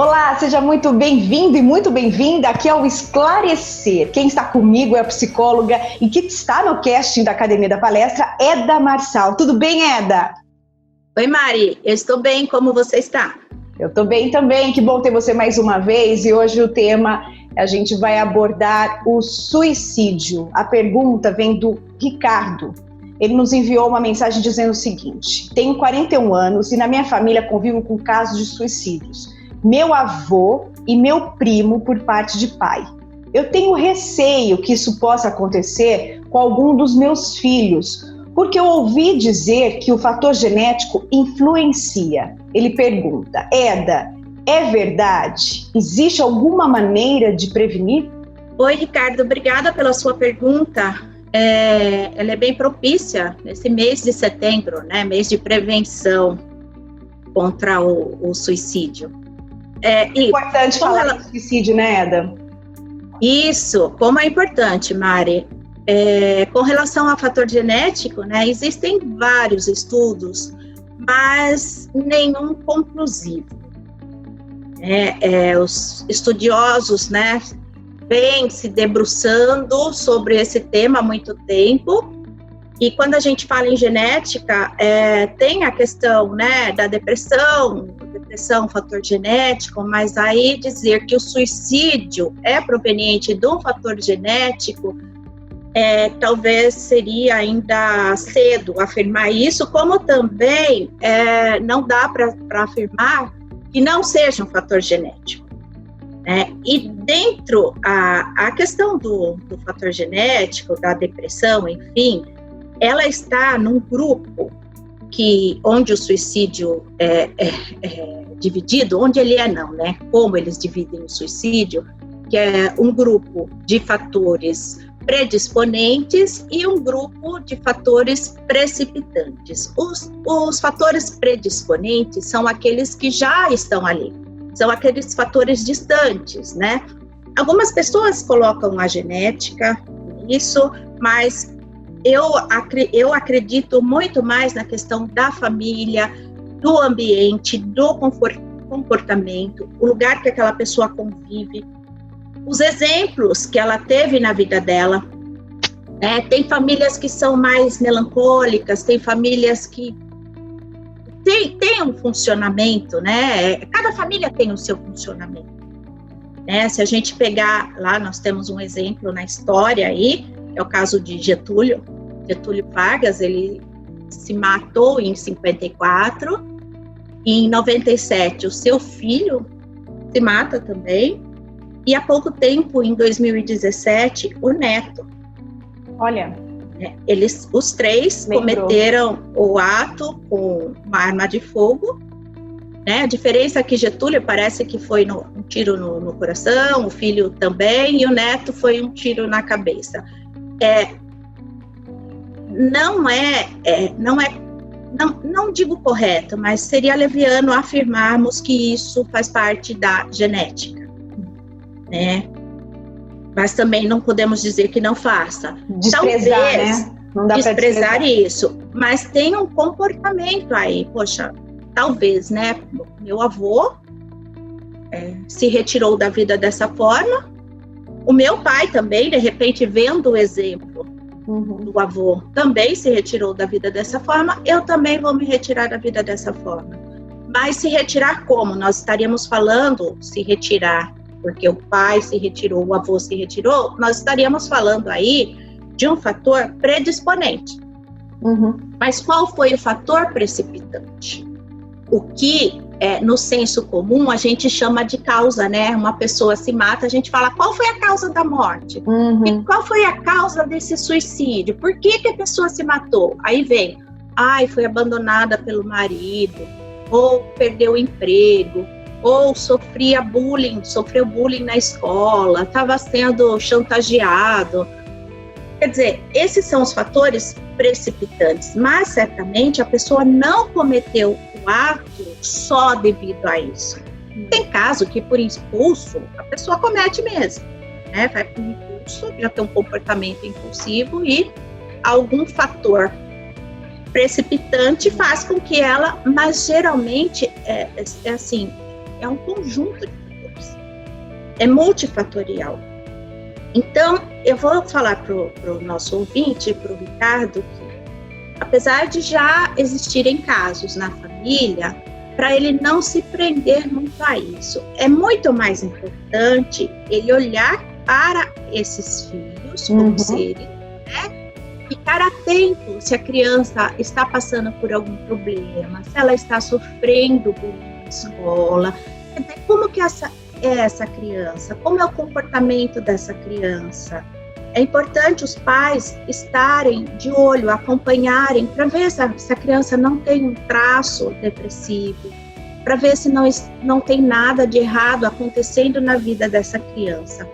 Olá, seja muito bem-vindo e muito bem-vinda aqui ao Esclarecer. Quem está comigo é a psicóloga e que está no casting da Academia da Palestra, Eda Marçal. Tudo bem, Eda? Oi, Mari. Eu estou bem. Como você está? Eu estou bem também. Que bom ter você mais uma vez. E hoje o tema, a gente vai abordar o suicídio. A pergunta vem do Ricardo. Ele nos enviou uma mensagem dizendo o seguinte: tenho 41 anos e na minha família convivo com casos de suicídios. Meu avô e meu primo por parte de pai. Eu tenho receio que isso possa acontecer com algum dos meus filhos, porque eu ouvi dizer que o fator genético influencia. Ele pergunta: Eda, é verdade? Existe alguma maneira de prevenir? Oi, Ricardo. Obrigada pela sua pergunta. Ela é bem propícia nesse mês de setembro, né? Mês de prevenção contra o suicídio. É importante falar de suicídio, né, Eda? Isso, como é importante, Mari. Com relação ao fator genético, né, existem vários estudos, mas nenhum conclusivo. Os estudiosos, né, vêm se debruçando sobre esse tema há muito tempo, e quando a gente fala em genética, tem a questão, né, da depressão, fator genético, mas aí dizer que o suicídio é proveniente de um fator genético, talvez seria ainda cedo afirmar isso, como também não dá para afirmar que não seja um fator genético. E dentro a questão do fator genético, da depressão, enfim, ela está num grupo onde o suicídio é dividido, onde ele não, né? Como eles dividem o suicídio, que é um grupo de fatores predisponentes e um grupo de fatores precipitantes. Os fatores predisponentes são aqueles que já estão ali, são aqueles fatores distantes, né? Algumas pessoas colocam a genética nisso, mas eu acredito muito mais na questão da família, do ambiente, do comportamento, o lugar que aquela pessoa convive, os exemplos que ela teve na vida dela. Tem famílias que são mais melancólicas, tem famílias que têm um funcionamento, né? Cada família tem o seu funcionamento. Se a gente pegar lá, nós temos um exemplo na história aí, é o caso de Getúlio Vargas. Ele se matou em 54, e em 97 o seu filho se mata também, e há pouco tempo, em 2017, o neto. Olha, os três cometeram o ato com uma arma de fogo, né? A diferença é que Getúlio parece que foi um tiro no coração, o filho também, e o neto foi um tiro na cabeça. Não digo correto, mas seria leviano afirmarmos que isso faz parte da genética, né? Mas também não podemos dizer que não faça. Talvez, né? Não dá pra desprezar isso, mas tem um comportamento aí. Poxa, talvez, né? Meu avô se retirou da vida dessa forma. O meu pai também, de repente, vendo o exemplo do avô, também se retirou da vida dessa forma. Eu também vou me retirar da vida dessa forma. Mas se retirar como? Nós estaríamos falando se retirar porque o pai se retirou, o avô se retirou, nós estaríamos falando aí de um fator predisponente. Mas qual foi o fator precipitante? O que, no senso comum, a gente chama de causa, né? Uma pessoa se mata, a gente fala, qual foi a causa da morte? E qual foi a causa desse suicídio? Por que a pessoa se matou? Aí vem, foi abandonada pelo marido, ou perdeu o emprego, ou sofreu bullying na escola, estava sendo chantageado. Quer dizer, esses são os fatores precipitantes, mas certamente a pessoa não cometeu o ato só devido a isso. Tem caso que por impulso a pessoa comete mesmo, né? Vai por impulso, já tem um comportamento impulsivo e algum fator precipitante faz com que ela, mas geralmente é assim, é um conjunto de fatores, é multifatorial. Então, eu vou falar para o nosso ouvinte, para o Ricardo, que apesar de já existirem casos na família, para ele não se prender muito a isso, é muito mais importante ele olhar para esses filhos como seres, né? Ficar atento se a criança está passando por algum problema, se ela está sofrendo bullying na escola, como que essa criança, como é o comportamento dessa criança. É importante os pais estarem de olho, acompanharem, para ver se a criança não tem um traço depressivo, para ver se não tem nada de errado acontecendo na vida dessa criança.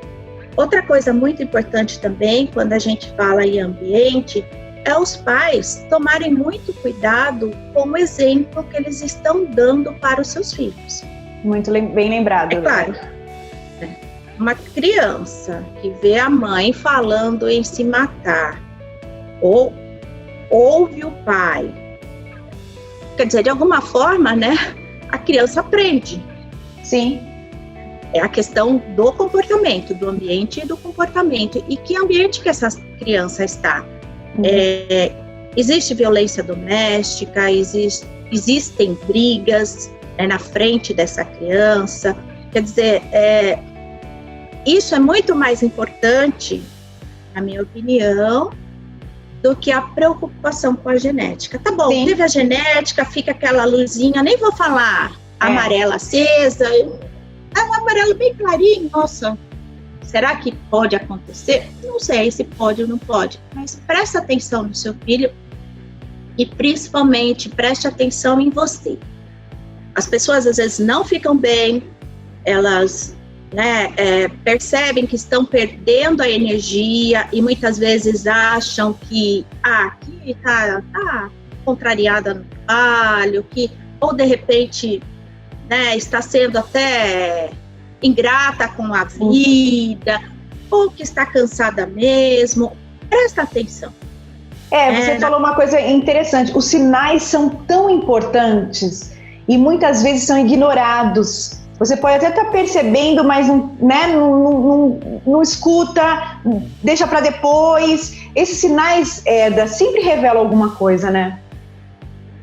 Outra coisa muito importante também, quando a gente fala em ambiente, é os pais tomarem muito cuidado com o exemplo que eles estão dando para os seus filhos. Muito bem lembrado. É claro. Uma criança que vê a mãe falando em se matar, ou ouve o pai, quer dizer, de alguma forma, né, a criança aprende. Sim. É a questão do comportamento, do ambiente e do comportamento. E que ambiente que essa criança está? Existe violência doméstica, existem brigas na frente dessa criança. Quer dizer, isso é muito mais importante, na minha opinião, do que a preocupação com a genética. Tá bom, teve a genética, fica aquela luzinha, nem vou falar amarela acesa, um amarelo bem clarinho, nossa, será que pode acontecer? Não sei se pode ou não pode, mas preste atenção no seu filho e principalmente preste atenção em você. As pessoas às vezes não ficam bem, elas percebem que estão perdendo a energia e muitas vezes acham que aqui está contrariada no trabalho, ou de repente está sendo até ingrata com a vida, ou que está cansada mesmo. Presta atenção. Você falou uma coisa interessante. Os sinais são tão importantes e muitas vezes são ignorados. Você pode até estar percebendo, mas não escuta, deixa para depois. Esses sinais, sempre revelam alguma coisa, né?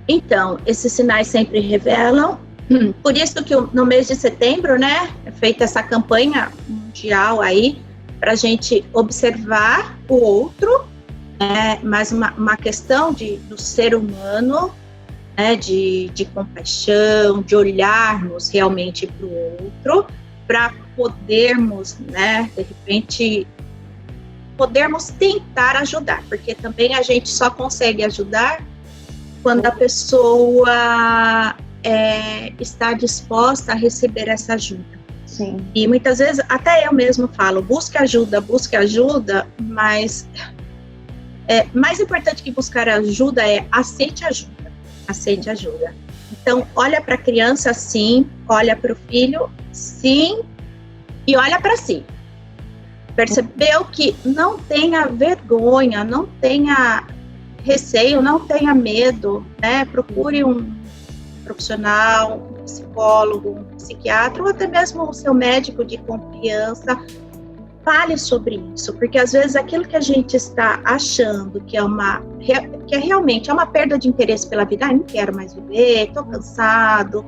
Então, esses sinais sempre revelam. Por isso que no mês de setembro, né, é feita essa campanha mundial aí, para a gente observar o outro, mas uma questão do ser humano, de compaixão, de olharmos realmente para o outro, para podermos, de repente, podermos tentar ajudar, porque também a gente só consegue ajudar quando a pessoa está disposta a receber essa ajuda. Sim. E muitas vezes, até eu mesmo falo, busque ajuda, mas mais importante que buscar ajuda é aceite ajuda. Então, olha para a criança, sim, olha para o filho, sim, e olha para si. Percebeu que não tenha vergonha, não tenha receio, não tenha medo, procure um profissional, um psicólogo, um psiquiatra, ou até mesmo o seu médico de confiança. Fale sobre isso, porque às vezes aquilo que a gente está achando que é realmente uma perda de interesse pela vida, não quero mais viver, estou cansado,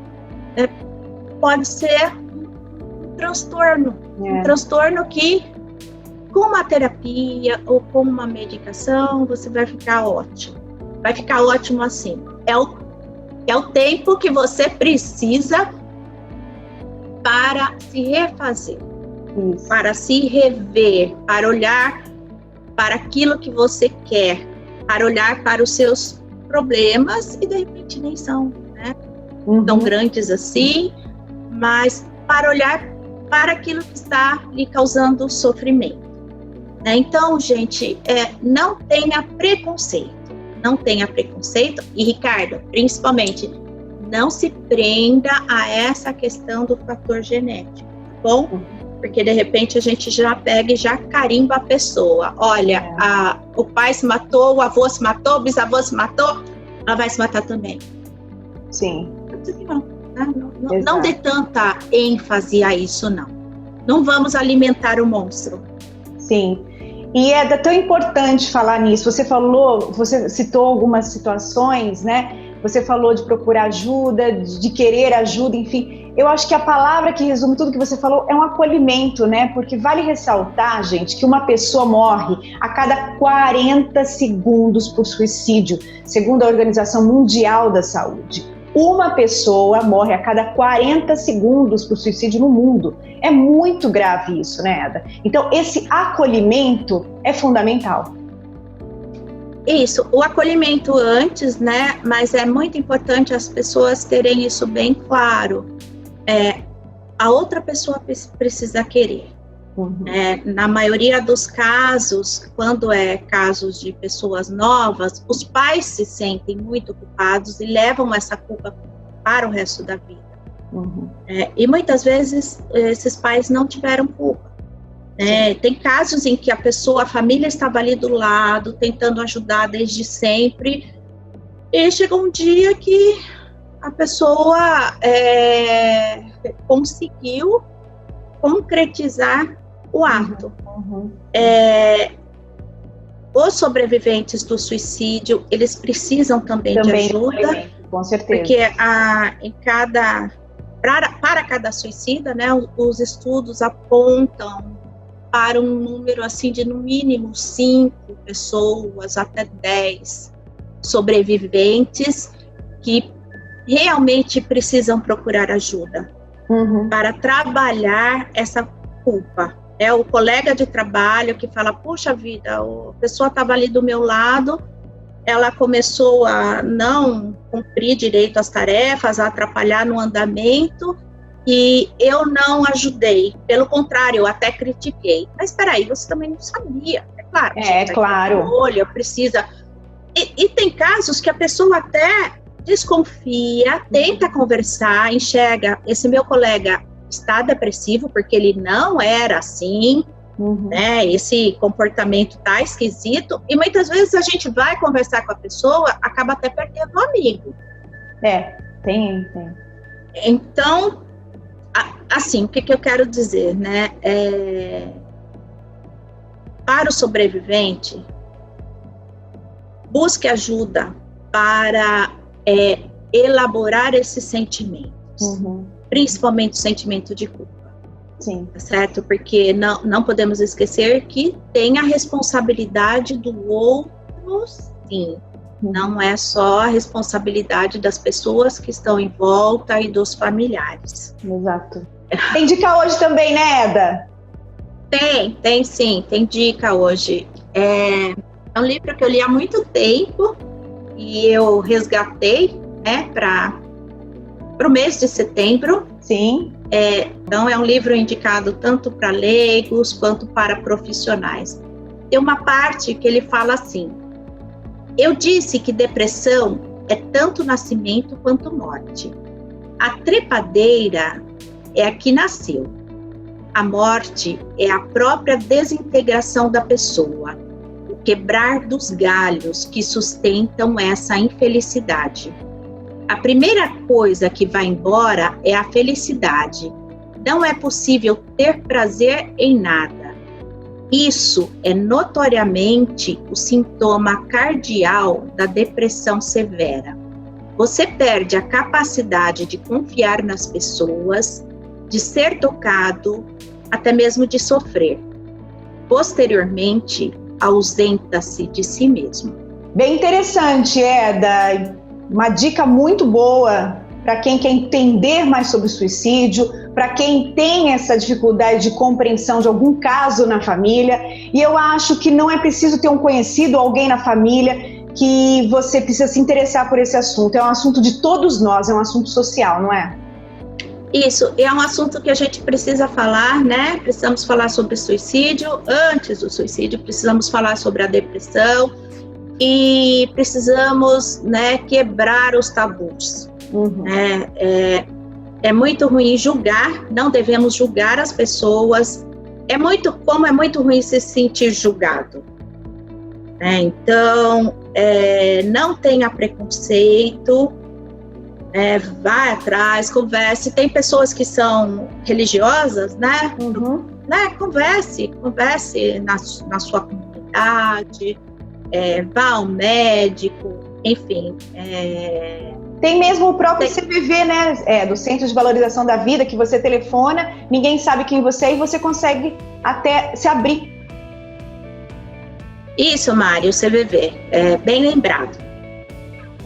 pode ser um transtorno, um transtorno que com uma terapia ou com uma medicação você vai ficar ótimo, assim, é o tempo que você precisa para se refazer. Isso. Para se rever, para olhar para aquilo que você quer, para olhar para os seus problemas, e de repente nem são tão grandes assim, mas para olhar para aquilo que está lhe causando sofrimento. Então, gente, não tenha preconceito, e Ricardo, principalmente, não se prenda a essa questão do fator genético, tá bom? Porque de repente a gente já pega e já carimba a pessoa. Olha, o pai se matou, o avô se matou, o bisavô se matou, ela vai se matar também. Sim. Não. Né? Não dê tanta ênfase a isso, não. Não vamos alimentar o monstro. Sim. E é tão importante falar nisso. Você citou algumas situações, né? Você falou de procurar ajuda, de querer ajuda, enfim. Eu acho que a palavra que resume tudo que você falou é um acolhimento, né? Porque vale ressaltar, gente, que uma pessoa morre a cada 40 segundos por suicídio, segundo a Organização Mundial da Saúde. Uma pessoa morre a cada 40 segundos por suicídio no mundo. É muito grave isso, né, Eda? Então, esse acolhimento é fundamental. Isso, o acolhimento antes, né? Mas é muito importante as pessoas terem isso bem claro. A outra pessoa precisa querer. Na maioria dos casos, quando é casos de pessoas novas, os pais se sentem muito culpados e levam essa culpa para o resto da vida. E muitas vezes esses pais não tiveram culpa. Tem casos em que a família estava ali do lado, tentando ajudar desde sempre, e chegou um dia que a pessoa conseguiu concretizar o ato. Os sobreviventes do suicídio, eles precisam também de ajuda, com certeza. Porque para cada suicida, né, os estudos apontam para um número assim de no mínimo 5 pessoas até 10 sobreviventes que realmente precisam procurar ajuda para trabalhar essa culpa. É o colega de trabalho que fala, puxa vida, a pessoa estava ali do meu lado, ela começou a não cumprir direito as tarefas, a atrapalhar no andamento, e eu não ajudei. Pelo contrário, eu até critiquei. Mas espera aí, você também não sabia. É claro. Claro. Olha, precisa... E tem casos que a pessoa até desconfia, tenta conversar, enxerga, esse meu colega está depressivo porque ele não era assim, né? Esse comportamento tá esquisito, e muitas vezes a gente vai conversar com a pessoa, acaba até perdendo o amigo. Tem. Então, assim, o que eu quero dizer, né? Para o sobrevivente, busque ajuda para elaborar esses sentimentos, principalmente o sentimento de culpa. Sim. Tá certo? Porque não podemos esquecer que tem a responsabilidade do outro, sim. Não é só a responsabilidade das pessoas que estão em volta e dos familiares. Exato. Tem dica hoje também, né, Eda? Tem sim, tem dica hoje. É um livro que eu li há muito tempo e eu resgatei, né, para o mês de setembro. Sim. Então, é um livro indicado tanto para leigos quanto para profissionais. Tem uma parte que ele fala assim: eu disse que depressão é tanto nascimento quanto morte. A trepadeira é a que nasceu. A morte é a própria desintegração da pessoa, o quebrar dos galhos que sustentam essa infelicidade. A primeira coisa que vai embora é a felicidade. Não é possível ter prazer em nada. Isso é notoriamente o sintoma cardial da depressão severa. Você perde a capacidade de confiar nas pessoas, de ser tocado, até mesmo de sofrer. Posteriormente, ausenta-se de si mesmo. Bem interessante, Eda. Uma dica muito boa para quem quer entender mais sobre o suicídio, para quem tem essa dificuldade de compreensão de algum caso na família. E eu acho que não é preciso ter um conhecido, alguém na família, que você precisa se interessar por esse assunto. É um assunto de todos nós, é um assunto social, não é? Isso, é um assunto que a gente precisa falar, né? Precisamos falar sobre suicídio. Antes do suicídio, precisamos falar sobre a depressão. E precisamos, né, quebrar os tabus. É muito ruim julgar, não devemos julgar as pessoas. Como é muito ruim se sentir julgado. Então, não tenha preconceito. vai atrás, converse. Tem pessoas que são religiosas, né? Converse na sua comunidade, vá ao médico, enfim. Tem mesmo o próprio CVV, né? Do Centro de Valorização da Vida, que você telefona, ninguém sabe quem você é e você consegue até se abrir. Isso, Mari, o CVV, bem lembrado.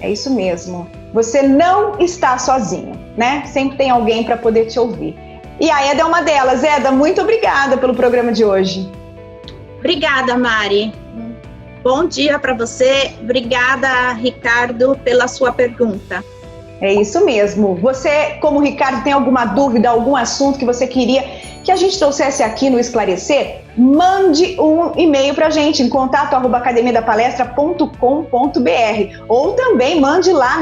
É isso mesmo. Você não está sozinho, né? Sempre tem alguém para poder te ouvir. E a Eda é uma delas. Eda, muito obrigada pelo programa de hoje. Obrigada, Mari. Bom dia para você. Obrigada, Ricardo, pela sua pergunta. É isso mesmo. Você, como Ricardo, tem alguma dúvida, algum assunto que você queria que a gente trouxesse aqui no Esclarecer? Mande um e-mail para a gente em contato@academiadapalestra.com.br ou também mande lá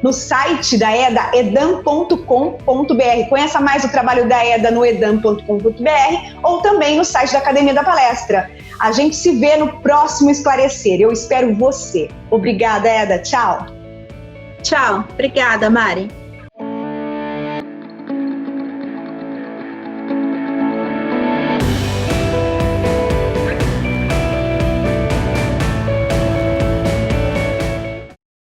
no site da EDA, edam.com.br. Conheça mais o trabalho da EDA no edam.com.br ou também no site da Academia da Palestra. A gente se vê no próximo Esclarecer. Eu espero você. Obrigada, Eda. Tchau. Tchau. Obrigada, Mari.